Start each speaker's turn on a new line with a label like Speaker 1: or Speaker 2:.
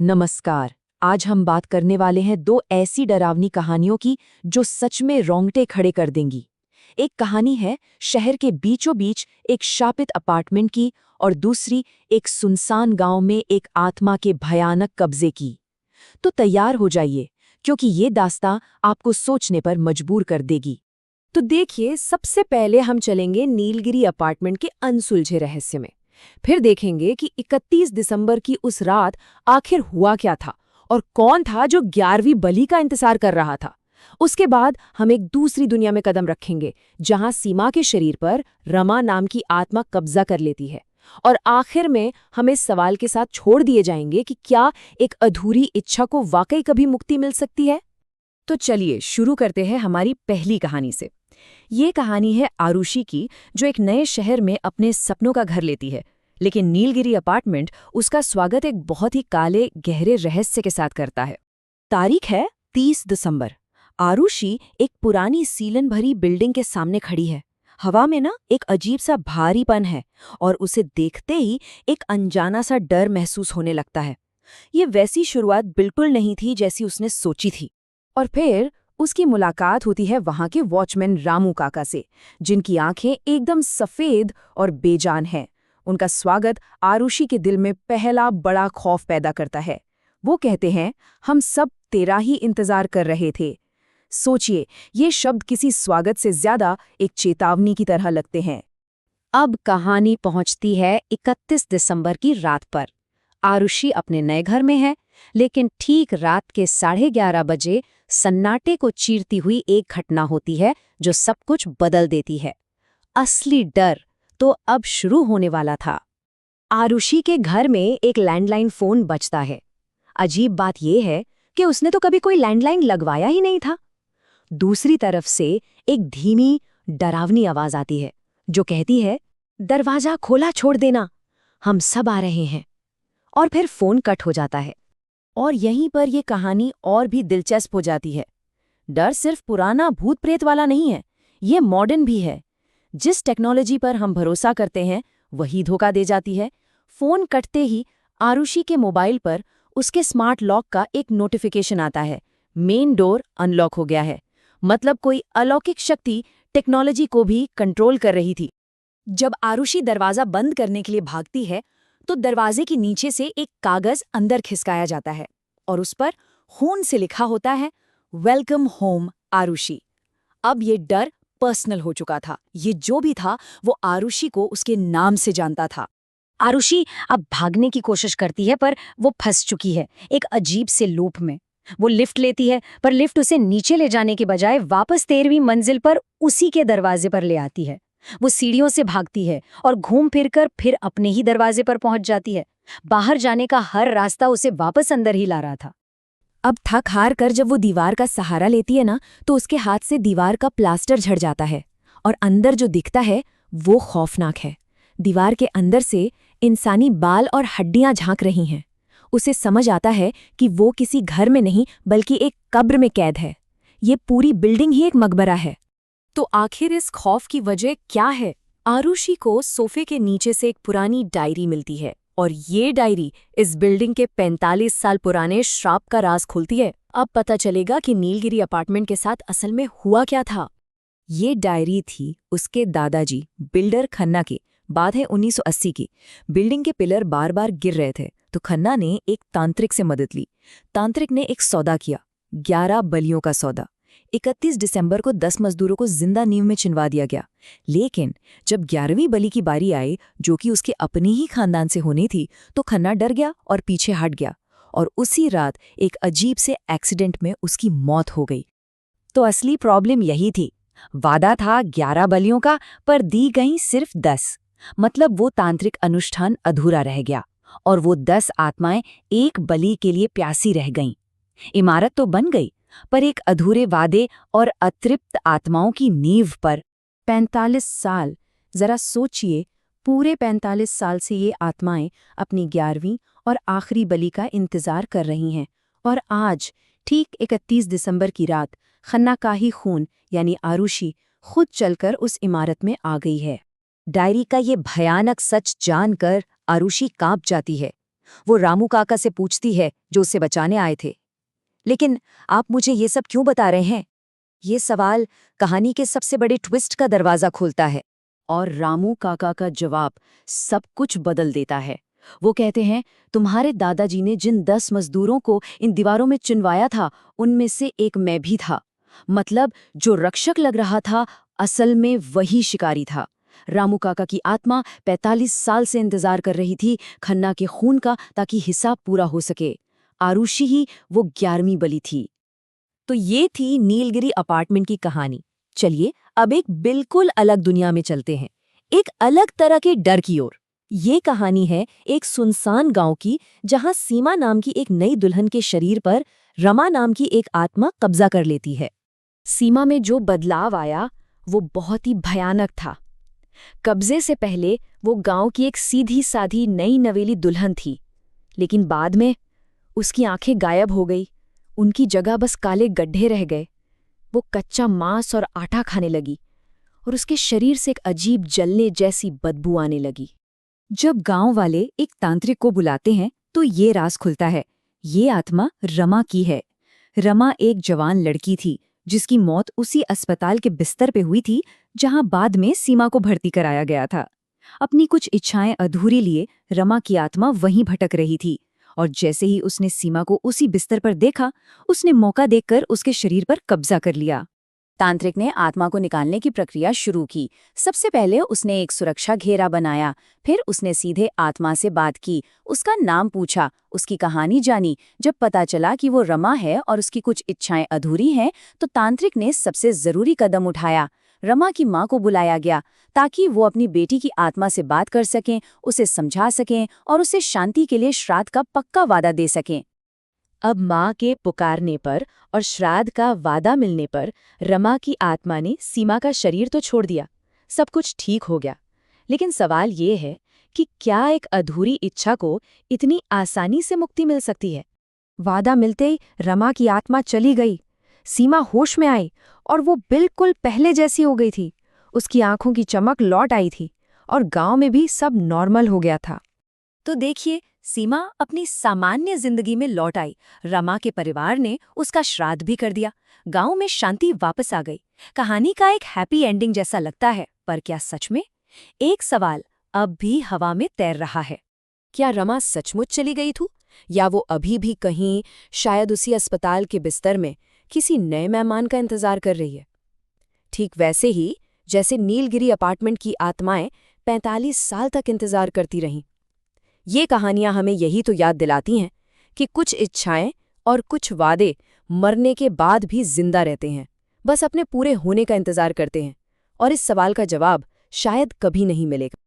Speaker 1: नमस्कार। आज हम बात करने वाले हैं दो ऐसी डरावनी कहानियों की जो सच में रोंगटे खड़े कर देंगी। एक कहानी है शहर के बीचों बीच एक शापित अपार्टमेंट की और दूसरी एक सुनसान गांव में एक आत्मा के भयानक कब्जे की। तो तैयार हो जाइए, क्योंकि ये दास्तां आपको सोचने पर मजबूर कर देगी।
Speaker 2: तो देखिए, सबसे पहले हम चलेंगे नीलगिरी अपार्टमेंट के अनसुलझे रहस्य में। फिर देखेंगे कि 31 दिसंबर की उस रात आखिर हुआ क्या था और कौन था जो 11वीं बलि का इंतजार कर रहा था। उसके बाद हम एक दूसरी दुनिया में कदम रखेंगे, जहां सीमा के शरीर पर रमा नाम की आत्मा कब्जा कर लेती है। और आखिर में हम इस सवाल के साथ छोड़ दिए जाएंगे कि क्या एक अधूरी इच्छा को वाकई कभी मुक्ति मिल सकती है। तो चलिए शुरू करते हैं हमारी पहली कहानी से। ये कहानी है आरुषि की, जो एक नए शहर में अपने सपनों का घर लेती है। लेकिन नीलगिरी अपार्टमेंट उसका स्वागत एक बहुत ही काले गहरे रहस्य के साथ करता है। तारीख है 30 दिसंबर। आरुषि एक पुरानी सीलन भरी बिल्डिंग के सामने खड़ी है। हवा में एक अजीब सा भारीपन है और उसे देखते ही एक अनजाना सा डर महसूस होने लगता है। ये वैसी शुरुआत बिल्कुल नहीं थी जैसी उसने सोची थी। और फिर उसकी मुलाकात होती है वहां के वॉचमैन रामू काका से, जिनकी आंखें एकदम सफेद और बेजान हैं। उनका स्वागत आरुषि के दिल में पहला बड़ा खौफ पैदा करता है। वो कहते हैं, हम सब तेरा ही इंतजार कर रहे थे। सोचिए, ये शब्द किसी स्वागत से ज्यादा एक चेतावनी की तरह लगते हैं।
Speaker 3: अब कहानी पहुंचती है 31 दिसंबर की रात पर। आरुषि अपने नए घर में है, लेकिन ठीक रात के 11:30 बजे सन्नाटे को चीरती हुई एक घटना होती है जो सब कुछ बदल देती है। असली डर तो अब शुरू होने वाला था। आरुषि के घर में एक लैंडलाइन फोन बजता है। अजीब बात यह है कि उसने तो कभी कोई लैंडलाइन लगवाया ही नहीं था। दूसरी तरफ से एक धीमी, डरावनी आवाज आती है जो कहती है, दरवाजा खोला छोड़ देना, हम सब आ रहे हैं। और फिर फोन कट हो जाता है।
Speaker 2: और यहीं पर यह कहानी और भी दिलचस्प हो जाती है। डर सिर्फ पुराना भूत प्रेत वाला नहीं है, ये मॉडर्न भी है। जिस टेक्नोलॉजी पर हम भरोसा करते हैं वही धोखा दे जाती है। फोन कटते ही आरुषि के मोबाइल पर उसके स्मार्ट लॉक का एक नोटिफिकेशन आता है, मेन डोर अनलॉक हो गया है। मतलब कोई अलौकिक शक्ति टेक्नोलॉजी को भी कंट्रोल कर रही थी। जब आरुषि दरवाजा बंद करने के लिए भागती है तो दरवाजे के नीचे से एक कागज अंदर खिसकाया जाता है और उस पर खून से लिखा होता है, वेलकम होम आरुषि। अब ये डर पर्सनल हो चुका था। ये जो भी था वो आरुषि को उसके नाम से जानता था।
Speaker 3: आरुषि अब भागने की कोशिश करती है, पर वो फंस चुकी है एक अजीब से लूप में। वो लिफ्ट लेती है, पर लिफ्ट उसे नीचे ले जाने के बजाय वापस 13वीं मंजिल पर उसी के दरवाजे पर ले आती है। वो सीढ़ियों से भागती है और घूम फिर अपने ही दरवाजे पर पहुंच जाती है। बाहर जाने का हर रास्ता उसे वापस अंदर ही ला रहा था।
Speaker 2: अब थक हार कर जब वो दीवार का सहारा लेती है ना, तो उसके हाथ से दीवार का प्लास्टर झड़ जाता है और अंदर जो दिखता है वो खौफनाक है। दीवार के अंदर से इंसानी बाल और हड्डियां झांक रही हैं। उसे समझ आता है कि वो किसी घर में नहीं बल्कि एक कब्र में कैद है। ये पूरी बिल्डिंग ही एक मकबरा है। तो आखिर इस खौफ की वजह क्या है? आरुषि को सोफे के नीचे से एक पुरानी डायरी मिलती है और ये डायरी इस बिल्डिंग के 45 साल पुराने श्राप का राज खोलती है। अब पता चलेगा कि नीलगिरी अपार्टमेंट के साथ असल में हुआ क्या था। ये डायरी थी उसके दादाजी बिल्डर खन्ना की। बात है 1980 की। बिल्डिंग के पिलर बार बार गिर रहे थे तो खन्ना ने एक तांत्रिक से मदद ली। तांत्रिक ने एक सौदा किया, 11 बलियों का सौदा। 31 दिसंबर को 10 मजदूरों को जिंदा नींव में चिनवा दिया गया। लेकिन जब 11वीं बलि की बारी आई, जो कि उसके अपने ही खानदान से होनी थी, तो खन्ना डर गया और पीछे हट गया। और उसी रात एक अजीब से एक्सीडेंट में उसकी मौत हो गई।
Speaker 3: तो असली प्रॉब्लम यही थी। वादा था 11 बलियों का, पर दी गई सिर्फ 10। मतलब वो तांत्रिक अनुष्ठान अधूरा रह गया और वो 10 आत्माएं एक बलि के लिए प्यासी रह गईं। इमारत तो बन गई, पर एक अधूरे वादे और अतृप्त आत्माओं की नींव पर।
Speaker 2: 45 साल, जरा सोचिए, पूरे 45 साल से ये आत्माएं अपनी 11वीं और आखिरी बलि का इंतजार कर रही हैं। और आज ठीक 31 दिसंबर की रात खन्ना का ही खून यानी आरुषि खुद चलकर उस इमारत में आ गई है।
Speaker 3: डायरी का ये भयानक सच जानकर आरुषि कांप जाती है।
Speaker 1: वो रामू काका से पूछती है जो उसे बचाने आए थे। लेकिन आप मुझे ये सब क्यों बता रहे हैं? ये सवाल कहानी के सबसे बड़े ट्विस्ट का दरवाजा खोलता है।
Speaker 3: और रामू काका का जवाब सब कुछ बदल देता है। वो कहते हैं, तुम्हारे दादाजी ने जिन 10 मजदूरों को इन दीवारों में चुनवाया था, उनमें से एक मैं भी था। मतलब जो रक्षक लग रहा था, असल में वही शिकारी था। रामू काका की आत्मा 45 साल से इंतजार कर रही थी खन्ना के खून का, ताकि हिसाब पूरा हो सके। आरुषि ही वो 11वीं बलि थी।
Speaker 1: तो ये थी नीलगिरी अपार्टमेंट की कहानी। चलिए अब एक बिल्कुल अलग दुनिया में चलते हैं, एक अलग तरह के डर की ओर। ये कहानी है एक सुनसान गांव की, जहां सीमा नाम की एक नई दुल्हन के शरीर पर रमा नाम की एक आत्मा कब्जा कर लेती है।
Speaker 2: सीमा में जो बदलाव आया वो बहुत ही भयानक था। कब्जे से पहले वो गांव की एक सीधी साधी नई नवेली दुल्हन थी, लेकिन बाद में उसकी आंखें गायब हो गई, उनकी जगह बस काले गड्ढे रह गए। वो कच्चा मांस और आटा खाने लगी और उसके शरीर से एक अजीब जलने जैसी बदबू आने लगी।
Speaker 1: जब गांव वाले एक तांत्रिक को बुलाते हैं तो ये राज खुलता है, ये आत्मा रमा की है। रमा एक जवान लड़की थी जिसकी मौत उसी अस्पताल के बिस्तर पे हुई थी जहां बाद में सीमा को भर्ती कराया गया था। अपनी कुछ इच्छाएं अधूरी लिए रमा की आत्मा वहीं भटक रही थी, और जैसे ही उसने सीमा को उसी बिस्तर पर देखा, उसने मौका देखकर उसके शरीर पर कब्जा कर लिया।
Speaker 3: तांत्रिक ने आत्मा को निकालने की प्रक्रिया शुरू की। सबसे पहले उसने एक सुरक्षा घेरा बनाया, फिर उसने सीधे आत्मा से बात की, उसका नाम पूछा, उसकी कहानी जानी। जब पता चला कि वो रमा है और उसकी कुछ इच्छाएं अधूरी हैं, तो तांत्रिक ने सबसे जरूरी कदम उठाया। रमा की माँ को बुलाया गया ताकि वो अपनी बेटी की आत्मा से बात कर सकें, उसे समझा सकें और उसे शांति के लिए श्राद्ध का पक्का वादा दे सकें।
Speaker 1: अब माँ के पुकारने पर और श्राद्ध का वादा मिलने पर रमा की आत्मा ने सीमा का शरीर तो छोड़ दिया, सब कुछ ठीक हो गया। लेकिन सवाल ये है कि क्या एक अधूरी इच्छा को इतनी आसानी से मुक्ति मिल सकती है?
Speaker 2: वादा मिलते ही रमा की आत्मा चली गई। सीमा होश में आई और वो बिल्कुल पहले जैसी हो गई थी। उसकी आंखों की चमक लौट आई थी और गांव में भी सब नॉर्मल हो गया था।
Speaker 1: तो देखिए, सीमा अपनी सामान्य जिंदगी में लौट आई, रमा के परिवार ने उसका श्राद्ध भी कर दिया, गांव में शांति वापस आ गई। कहानी का एक हैप्पी एंडिंग जैसा लगता है, पर क्या सच में? एक सवाल अब भी हवा में तैर रहा है। क्या रमा सचमुच चली गई थी, या वो अभी भी कहीं, शायद उसी अस्पताल के बिस्तर में, किसी नए मेहमान का इंतजार कर रही है? ठीक वैसे ही जैसे नीलगिरी अपार्टमेंट की आत्माएं 45 साल तक इंतजार करती रहीं। ये कहानियां हमें यही तो याद दिलाती हैं कि कुछ इच्छाएं और कुछ वादे मरने के बाद भी जिंदा रहते हैं, बस अपने पूरे होने का इंतजार करते हैं, और इस सवाल का जवाब शायद कभी नहीं मिलेगा।